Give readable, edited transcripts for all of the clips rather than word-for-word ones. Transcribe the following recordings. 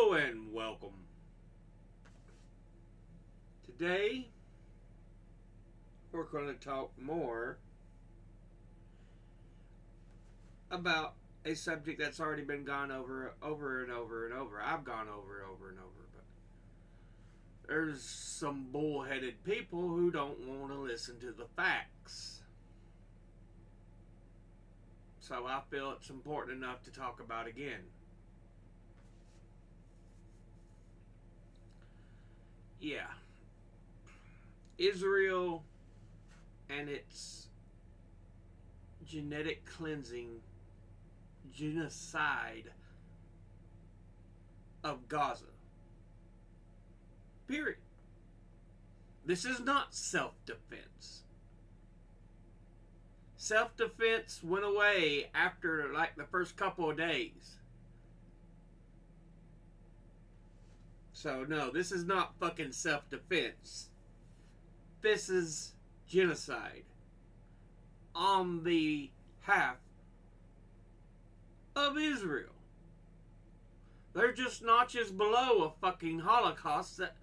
Hello and welcome. Today we're going to talk more about a subject that's already been gone over and over and over. I've gone over and over, but there's some bullheaded people who don't want to listen to the facts. So I feel it's important enough to talk about again. Yeah. Israel and its genetic cleansing, genocide of Gaza. Period. This is not self-defense. Self-defense went away after like the first couple of days. So no, this is not fucking self-defense. This is genocide on the half of Israel. They're just notches below a fucking Holocaust that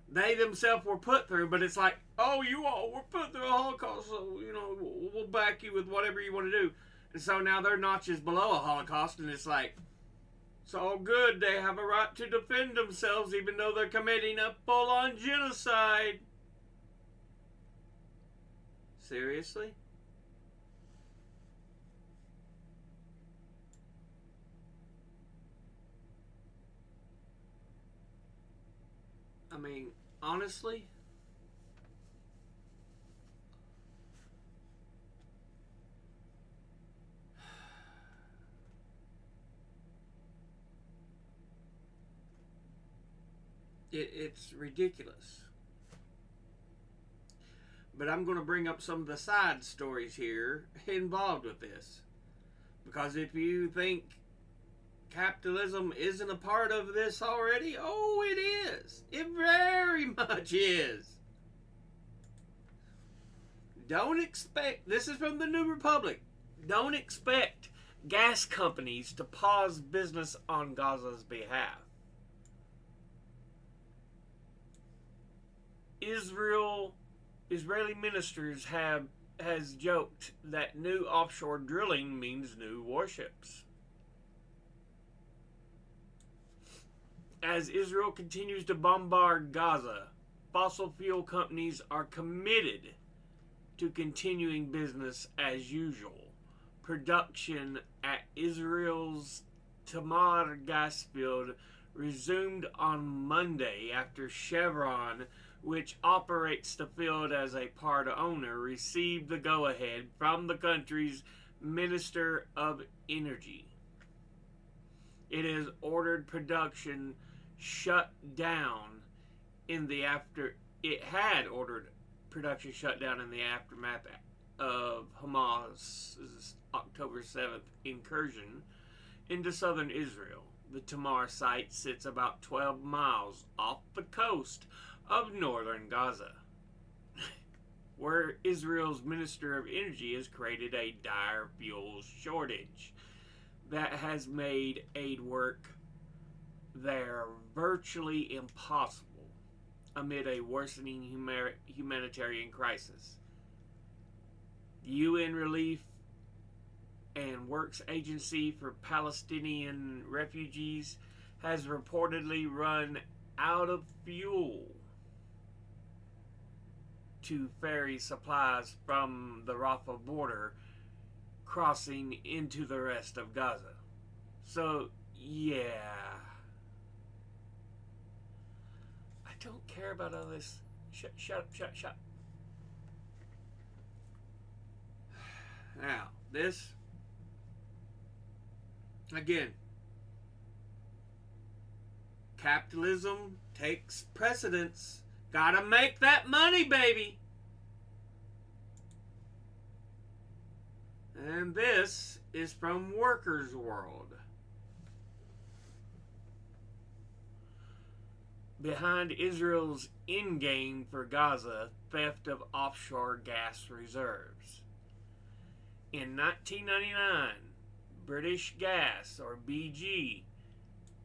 they themselves were put through, but it's like, oh, you all were put through a Holocaust, so, we'll back you with whatever you want to do. And so now they're notches below a Holocaust, and it's like, it's all good. They have a right to defend themselves, even though they're committing a full-on genocide. Seriously? I mean, honestly, it's ridiculous. But I'm going to bring up some of the side stories here involved with this. Because if you think capitalism isn't a part of this already, oh, it is. It very much is. Don't expect, this is from the New Republic, don't expect gas companies to pause business on Gaza's behalf. Israeli ministers has joked that new offshore drilling means new warships. As Israel continues to bombard Gaza, fossil fuel companies are committed to continuing business as usual. Production at Israel's Tamar gas field resumed on Monday after Chevron, which operates the field as a part owner, received the go-ahead from the country's Minister of Energy. It has ordered production shut down in the aftermath of Hamas's October 7th incursion into southern Israel. The Tamar site sits about 12 miles off the coast of northern Gaza, where Israel's Minister of Energy has created a dire fuel shortage that has made aid work there virtually impossible amid a worsening humanitarian crisis. The UN Relief and Works Agency for Palestinian Refugees has reportedly run out of fuel to ferry supplies from the Rafah border crossing into the rest of Gaza. So, yeah. I don't care about all this. Shut up. Now, this, again, capitalism takes precedence. Gotta make that money, baby. And this is from Workers' World. Behind Israel's endgame for Gaza, theft of offshore gas reserves. In 1999, British Gas, or BG,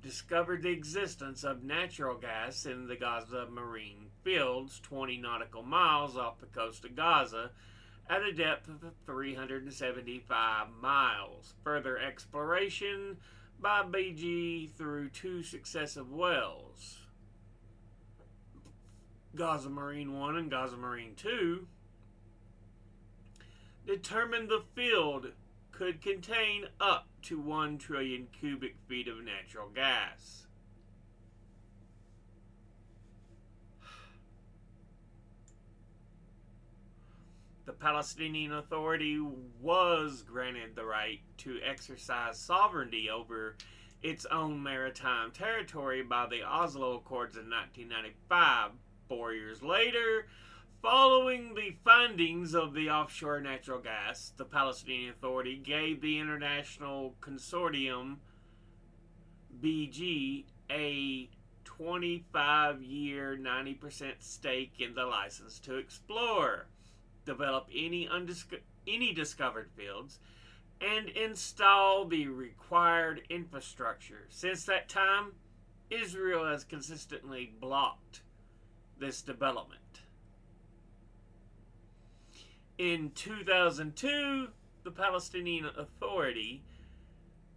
discovered the existence of natural gas in the Gaza marine fields 20 nautical miles off the coast of Gaza at a depth of 375 miles. Further exploration by BG through 2 successive wells, Gaza Marine 1 and Gaza Marine 2, determined the field could contain up to 1 trillion cubic feet of natural gas. The Palestinian Authority was granted the right to exercise sovereignty over its own maritime territory by the Oslo Accords in 1995. 4 years later, following the findings of the offshore natural gas, the Palestinian Authority gave the international consortium BG a 25-year 90% stake in the license to explore, develop any discovered fields, and install the required infrastructure. Since that time, Israel has consistently blocked this development. In 2002, the Palestinian Authority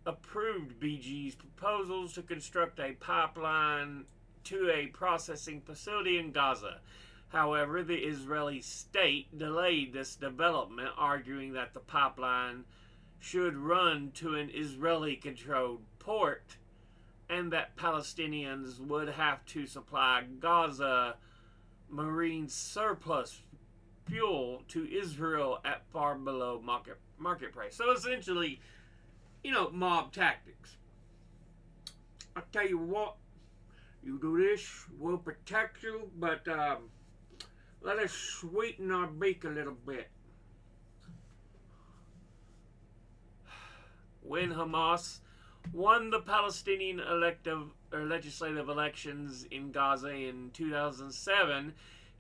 approved BG's proposals to construct a pipeline to a processing facility in Gaza. However, the Israeli state delayed this development, arguing that the pipeline should run to an Israeli-controlled port and that Palestinians would have to supply Gaza marine surplus fuel to Israel at far below market price. So essentially, mob tactics. I tell you what, you do this, we'll protect you, but let us sweeten our beak a little bit. When Hamas won the Palestinian legislative elections in Gaza in 2007,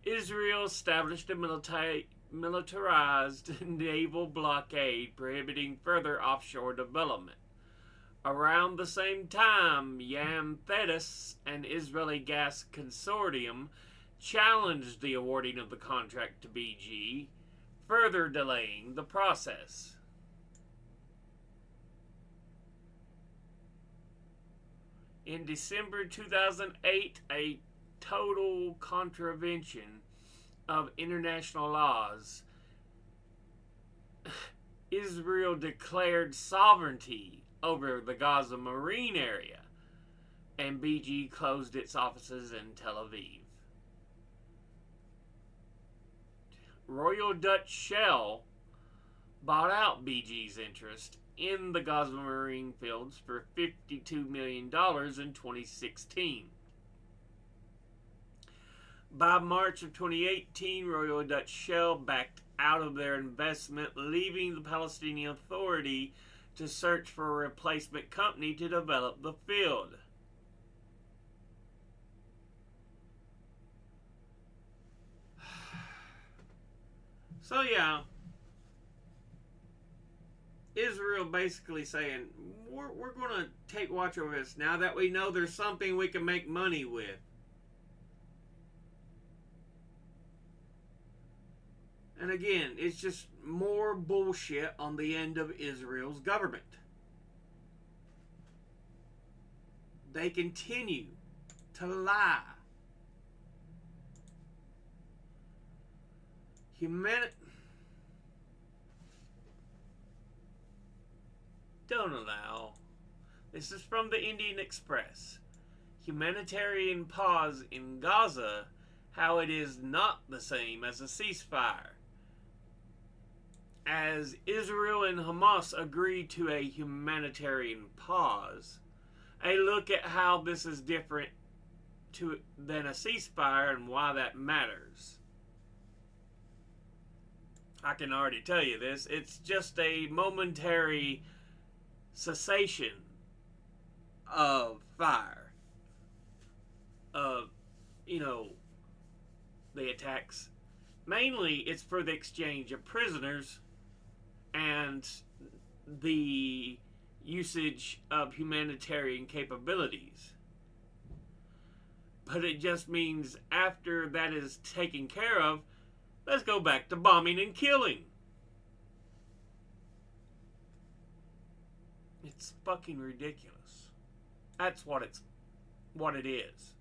Israel established a militarized naval blockade prohibiting further offshore development. Around the same time, Yam Thetis, an Israeli gas consortium, challenged the awarding of the contract to BG, further delaying the process. In December 2008, a total contravention of international laws, Israel declared sovereignty over the Gaza marine area, and BG closed its offices in Tel Aviv. Royal Dutch Shell bought out BG's interest in the Gaza marine fields for $52 million in 2016. By March of 2018, Royal Dutch Shell backed out of their investment, leaving the Palestinian Authority to search for a replacement company to develop the field. So yeah, Israel basically saying, we're going to take watch over this now that we know there's something we can make money with. And again, it's just more bullshit on the end of Israel's government. They continue to lie. Don't allow. This is from the Indian Express. Humanitarian pause in Gaza, how it is not the same as a ceasefire. As Israel and Hamas agree to a humanitarian pause, a look at how this is different than a ceasefire and why that matters. I can already tell you this. It's just a momentary cessation of fire. Of, the attacks. Mainly, it's for the exchange of prisoners and the usage of humanitarian capabilities. But it just means after that is taken care of, let's go back to bombing and killing. It's fucking ridiculous. That's what it is.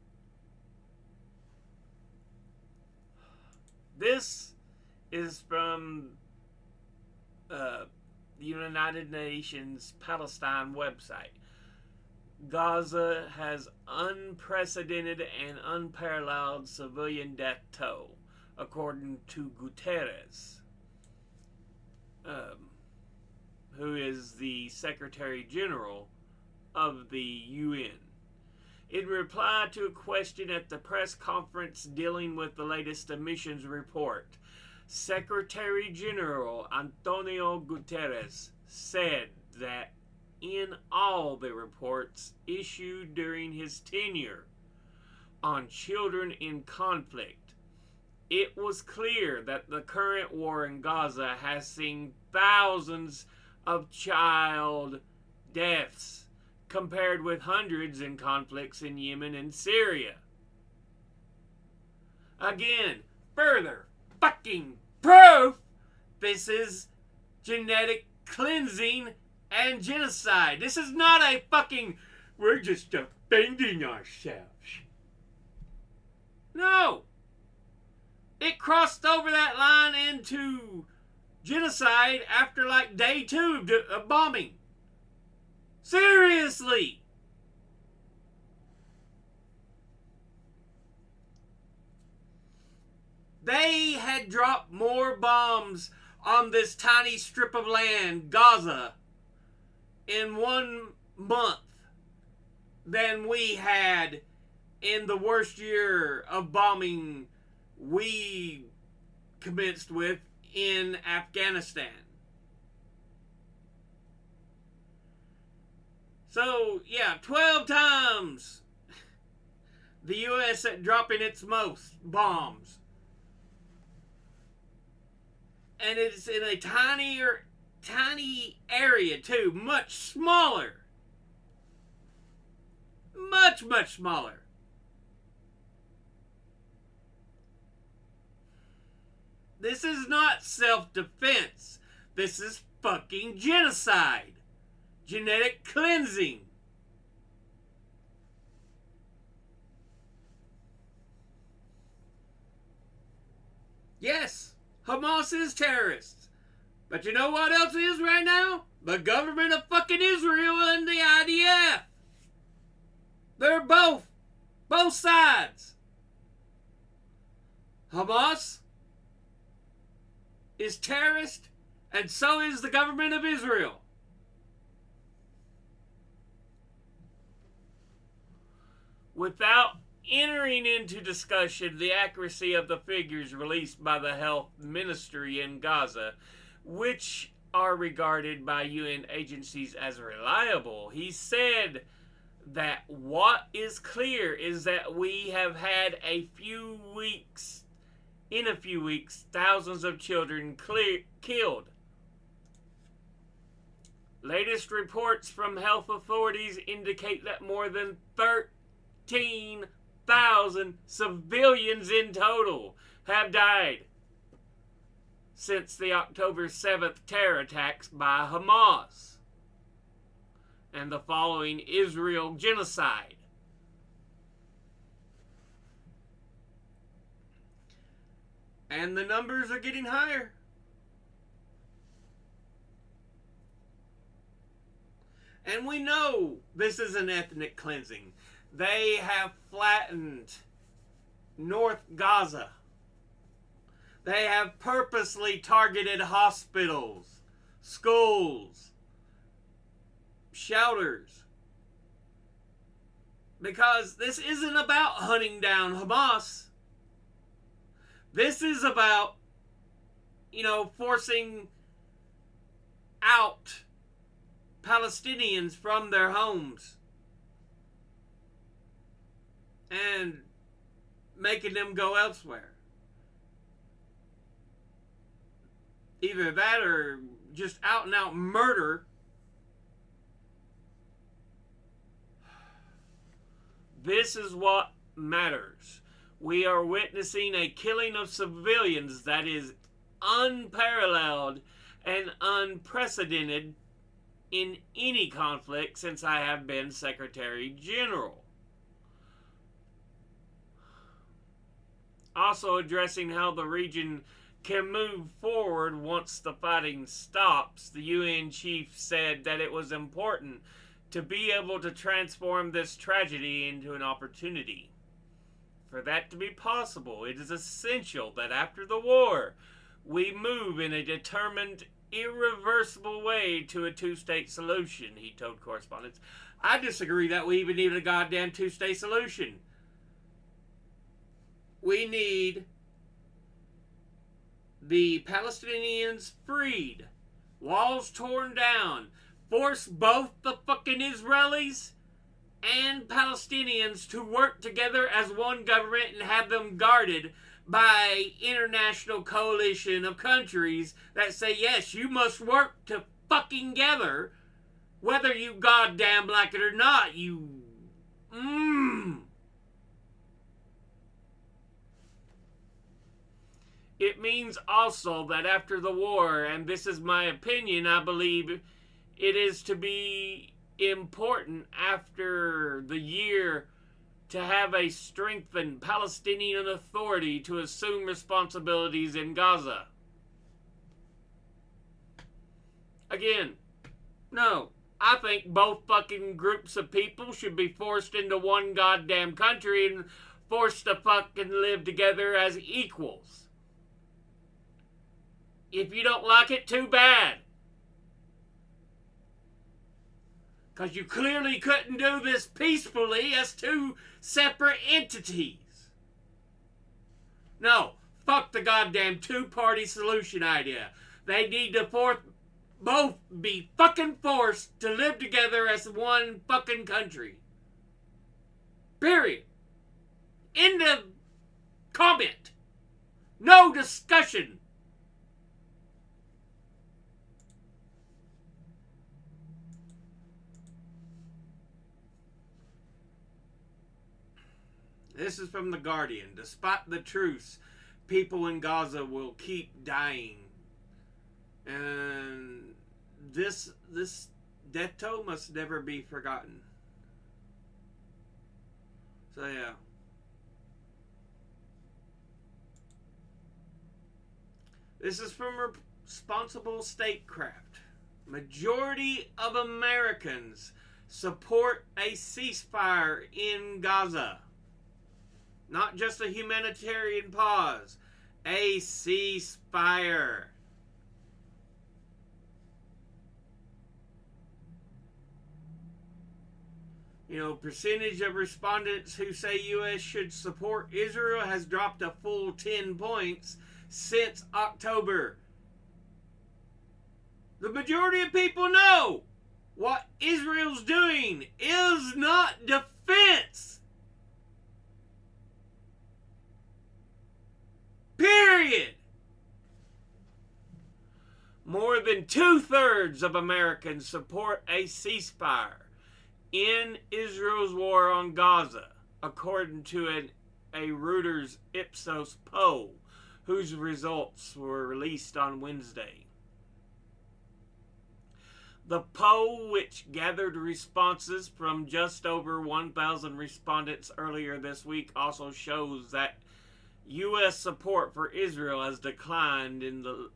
This is from the United Nations Palestine website. Gaza has unprecedented and unparalleled civilian death toll, according to Guterres, who is the Secretary General of the UN. In reply to a question at the press conference dealing with the latest emissions report, Secretary General Antonio Guterres said that in all the reports issued during his tenure on children in conflict, it was clear that the current war in Gaza has seen thousands of child deaths compared with hundreds in conflicts in Yemen and Syria. Again, further fucking proof this is genetic cleansing and genocide. This is not a fucking, we're just defending ourselves. No. It crossed over that line into genocide after like day 2 of bombing. Seriously. They had dropped more bombs on this tiny strip of land, Gaza, in 1 month than we had in the worst year of bombing we commenced with in Afghanistan. So, yeah, 12 times the U.S. at dropping its most bombs. And it's in a tiny area, too. Much smaller. Much, much smaller. This is not self-defense. This is fucking genocide. Genetic cleansing. Yes, Hamas is terrorists. But you know what else is right now? The government of fucking Israel and the IDF. They're both sides. Hamas is terrorist, and so is the government of Israel. Without entering into discussion the accuracy of the figures released by the health ministry in Gaza, which are regarded by UN agencies as reliable, he said that what is clear is that we have had in a few weeks, thousands of children killed. Latest reports from health authorities indicate that more than 13,000 civilians in total have died since the October 7th terror attacks by Hamas and the following Israel genocide. And the numbers are getting higher. And we know this is an ethnic cleansing. They have flattened North Gaza. They have purposely targeted hospitals, schools, shelters. Because this isn't about hunting down Hamas. This is about, forcing out Palestinians from their homes and making them go elsewhere. Either that or just out and out murder This is what matters. We are witnessing a killing of civilians that is unparalleled and unprecedented in any conflict since I have been Secretary General. Also addressing how the region can move forward once the fighting stops, the UN chief said that it was important to be able to transform this tragedy into an opportunity. For that to be possible, it is essential that after the war, we move in a determined, irreversible way to a two-state solution, he told correspondents. I disagree that we even need a goddamn two-state solution. We need the Palestinians freed, walls torn down, force both the fucking Israelis and Palestinians to work together as one government and have them guarded by international coalition of countries that say, yes, you must work to fucking together, whether you goddamn like it or not, you... It means also that after the war, and this is my opinion, I believe it is to be important after the year to have a strengthened Palestinian Authority to assume responsibilities in Gaza. Again, no. I think both fucking groups of people should be forced into one goddamn country and forced to fucking live together as equals. If you don't like it, too bad. Because you clearly couldn't do this peacefully as two separate entities. No, fuck the goddamn two-party solution idea. They need to both be fucking forced to live together as one fucking country. Period. End of comment. No discussion. This is from The Guardian. Despite the truce, people in Gaza will keep dying. And this death toll must never be forgotten. So yeah. This is from Responsible Statecraft. Majority of Americans support a ceasefire in Gaza. Not just a humanitarian pause. A ceasefire. You know, percentage of respondents who say U.S. should support Israel has dropped a full 10 points since October. The majority of people know what Israel's doing is not defense. Period. More than 2/3 of Americans support a ceasefire in Israel's war on Gaza, according to a Reuters Ipsos poll, whose results were released on Wednesday. The poll, which gathered responses from just over 1,000 respondents earlier this week, also shows that U.S. support for Israel has declined in the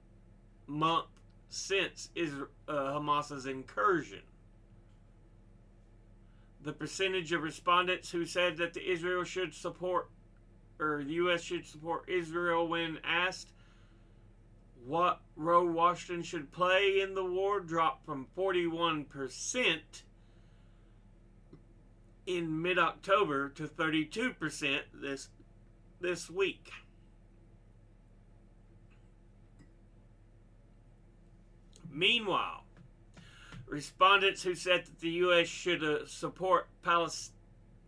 month since Hamas's incursion. The percentage of respondents who said that the U.S. should support Israel when asked what role Washington should play in the war dropped from 41% in mid-October to 32% this week. Meanwhile, respondents who said that the U.S. should support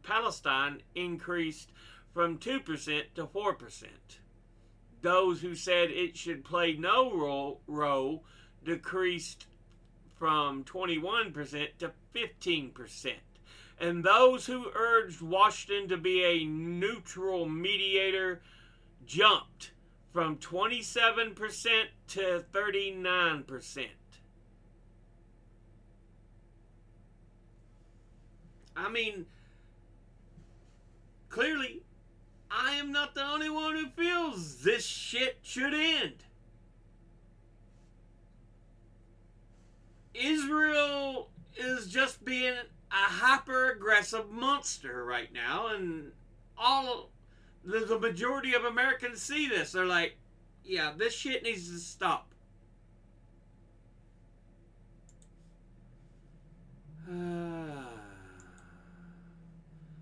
Palestine increased from 2% to 4%. Those who said it should play no role decreased from 21% to 15%. and those who urged Washington to be a neutral mediator jumped from 27% to 39%. I mean, clearly, I am not the only one who feels this shit should end. Israel is just being a hyper-aggressive monster right now, and the majority of Americans see this. They're like, yeah, this shit needs to stop.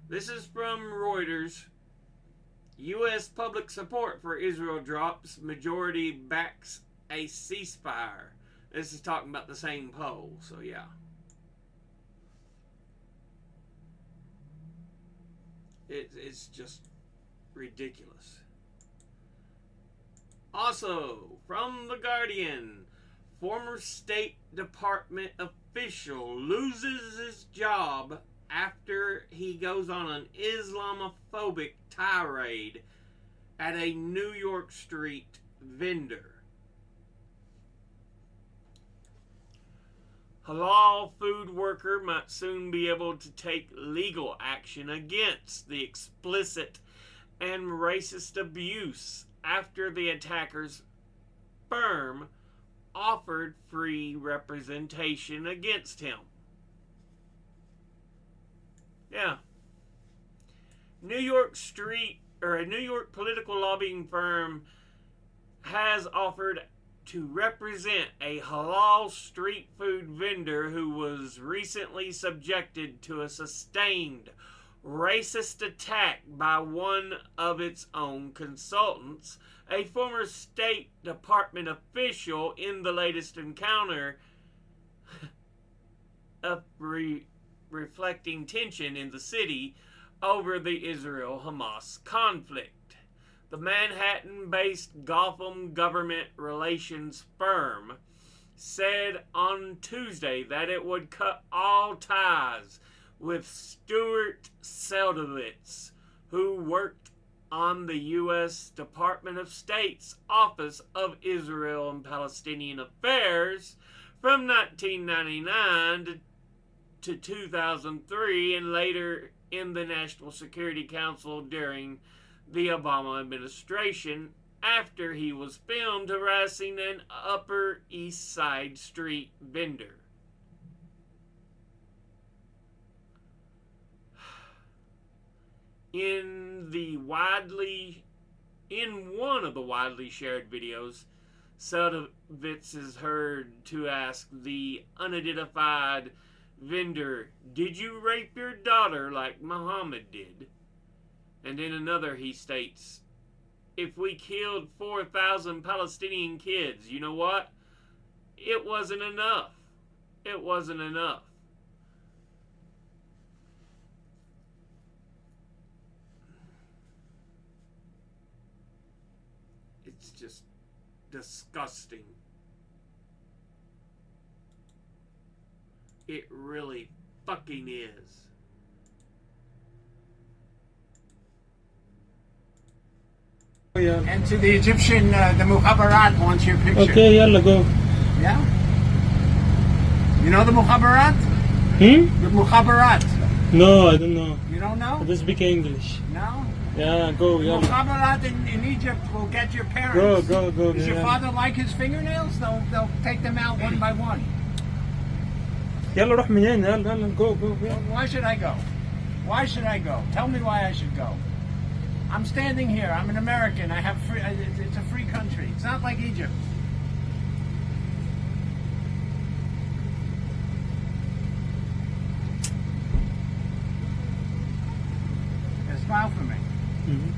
This is from Reuters. U.S. public support for Israel drops. Majority backs a ceasefire. This is talking about the same poll, so yeah. It's just ridiculous. Also, from The Guardian, former State Department official loses his job after he goes on an Islamophobic tirade at a New York street vendor. Halal food worker might soon be able to take legal action against the explicit and racist abuse after the attacker's firm offered free representation against him. Yeah. A New York political lobbying firm has offered to represent a halal street food vendor who was recently subjected to a sustained racist attack by one of its own consultants, a former State Department official in the latest encounter of reflecting tension in the city over the Israel-Hamas conflict. The Manhattan-based Gotham government relations firm said on Tuesday that it would cut all ties with Stuart Seldowitz, who worked on the U.S. Department of State's Office of Israel and Palestinian Affairs from 1999 to 2003 and later in the National Security Council during the Obama administration after he was filmed harassing an Upper East Side street vendor. In one of the widely shared videos, Seldowitz is heard to ask the unidentified vendor, "Did you rape your daughter like Muhammad did?" And in another he states, "If we killed 4,000 Palestinian kids, you know what? It wasn't enough. It wasn't enough." It's just disgusting. It really fucking is. And to the Egyptian, the Mukhabarat wants your picture. Okay, yalla, go. Yeah? You know the Mukhabarat? Hmm? The Mukhabarat. No, I don't know. You don't know? I just speak English. No? Yeah, go, yalla. Mukhabarat in Egypt will get your parents. Go. Does your yeah. father like his fingernails? They'll take them out one by one. يلا روح من هنا يلا go yeah. Why should I go? Why should I go? Tell me why I should go. I'm standing here. I'm an American. I have free. It's a free country. It's not like Egypt. Yeah, smile for me. Mm-hmm.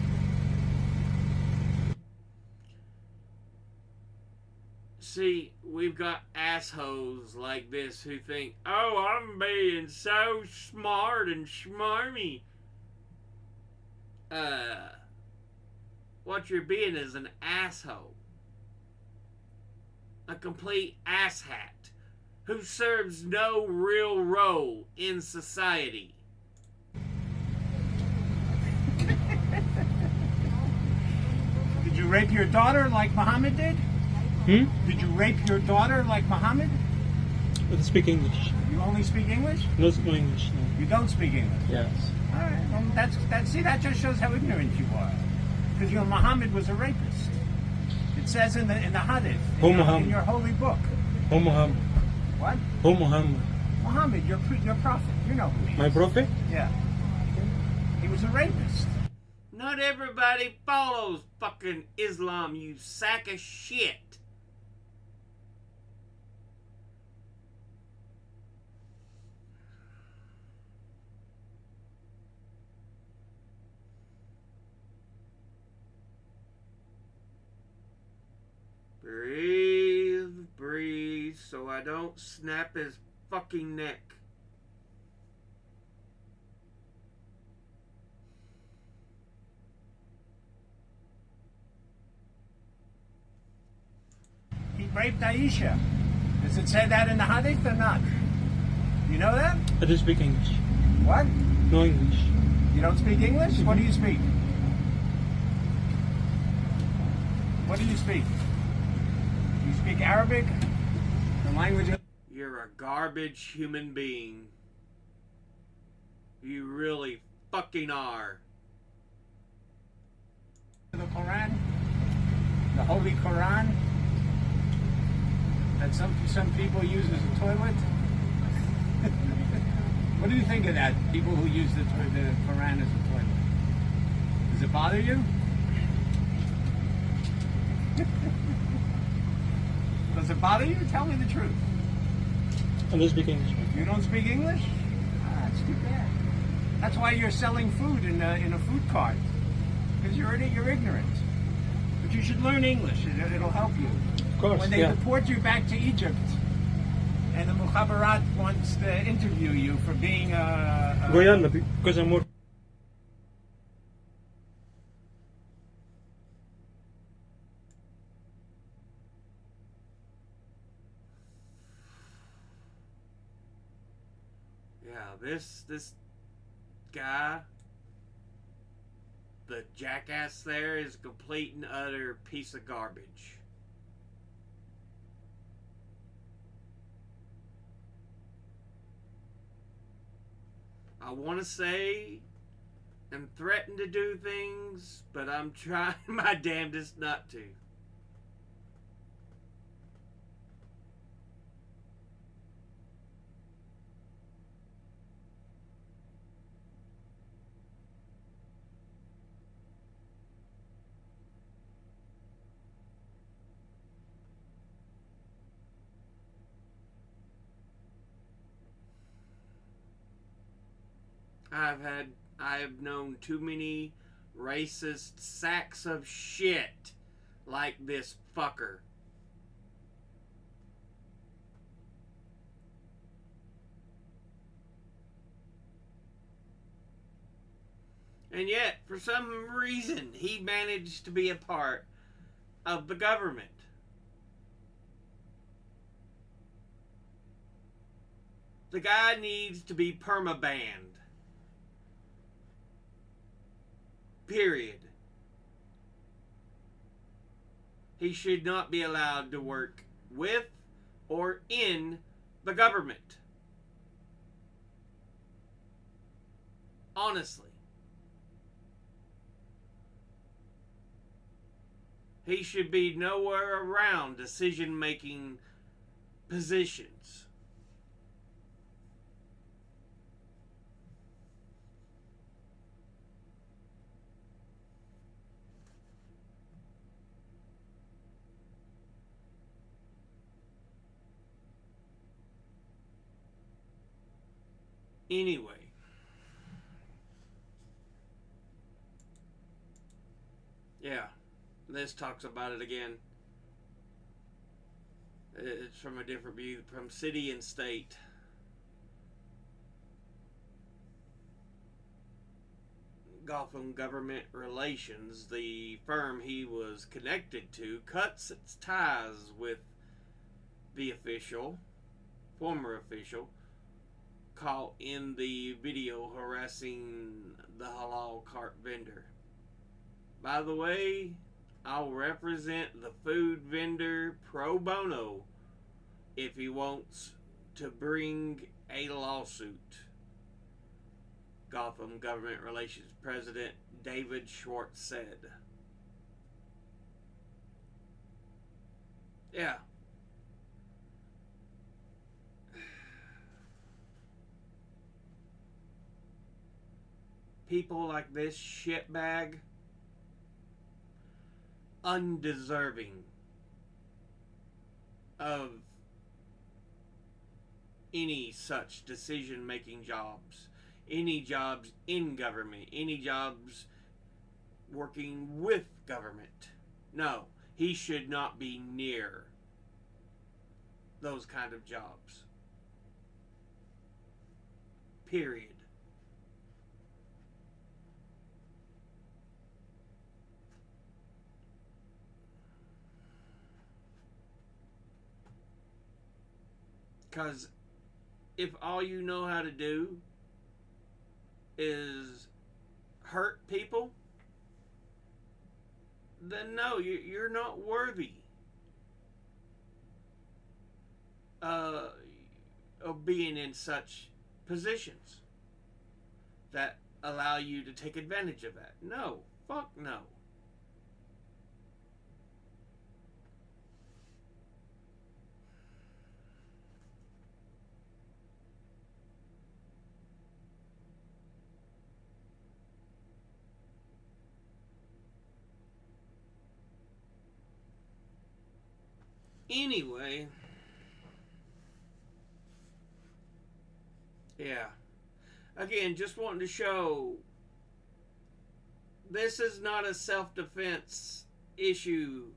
See, we've got assholes like this who think, "Oh, I'm being so smart and schmarmy." What you're being is an asshole. A complete asshat who serves no real role in society. rape your daughter like Muhammad did? Hmm? Did you rape your daughter like Muhammad? I speak English. You only speak English? No English. No. You don't speak English. Yes. All right. Well, that just shows how ignorant you are. Because Muhammad was a rapist. It says in the Hadith, in your holy book. Who Muhammad? What? Who Muhammad? Muhammad, your prophet. You know who he is. My prophet? Yeah. He was a rapist. Not everybody follows fucking Islam, you sack of shit. Breathe, so I don't snap his fucking neck. He raped Aisha. Does it say that in the Hadith or not? You know that? I do speak English. What? No English. You don't speak English? What do you speak? What do you speak? You speak Arabic? The language of... You're a garbage human being. You really fucking are. The Quran? The Holy Quran? That some people use as a toilet? What do you think of that? People who use the Quran as a toilet? Does it bother you? Does it bother you? Tell me the truth. I do speak English. You don't speak English? Ah, that's too bad. That's why you're selling food in a food cart. Because you're ignorant. But you should learn English. It'll help you. Of course, When they deport you back to Egypt, and the Mukhabarat wants to interview you for being Go yalla, because I'm more. Yeah, this guy, the jackass there, is a complete and utter piece of garbage. I want to say and threaten to do things, but I'm trying my damnedest not to. I have known too many racist sacks of shit like this fucker. And yet, for some reason, he managed to be a part of the government. The guy needs to be permabanned. Period. He should not be allowed to work with or in the government. Honestly. He should be nowhere around decision-making positions. Anyway. Yeah. This talks about it again. It's from a different view, from city and state. Gotham Government Relations, the firm he was connected to, cuts its ties with the official, former official, caught in the video harassing the halal cart vendor. By the way, I'll represent the food vendor pro bono if he wants to bring a lawsuit. Gotham Government Relations President David Schwartz said. Yeah. People like this shitbag, undeserving of any such decision-making jobs, any jobs in government, any jobs working with government. No, he should not be near those kind of jobs. Period. Because if all you know how to do is hurt people, then no, you're not worthy of being in such positions that allow you to take advantage of that. No, fuck no. Anyway, yeah. Again, just wanting to show this is not a self-defense issue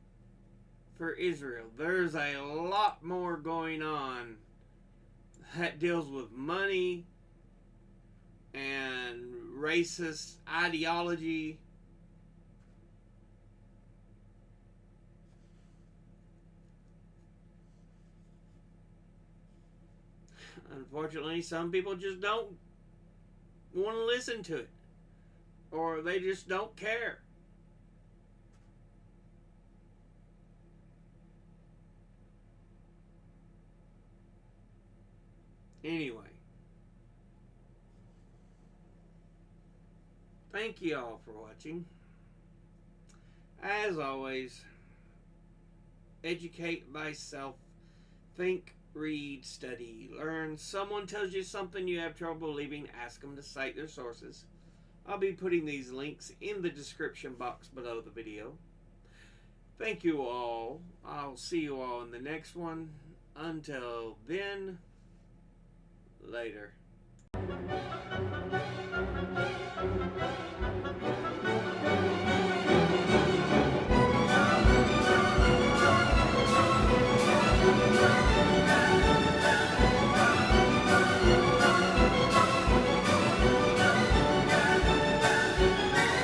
for Israel. There's a lot more going on that deals with money and racist ideology. Unfortunately, some people just don't want to listen to it, or they just don't care. Anyway, thank you all for watching. As always, educate thyself, think, read, study, learn. Someone tells you something you have trouble believing, ask them to cite their sources. I'll be putting these links in the description box below the video. Thank you all. I'll see you all in the next one. Until then, later.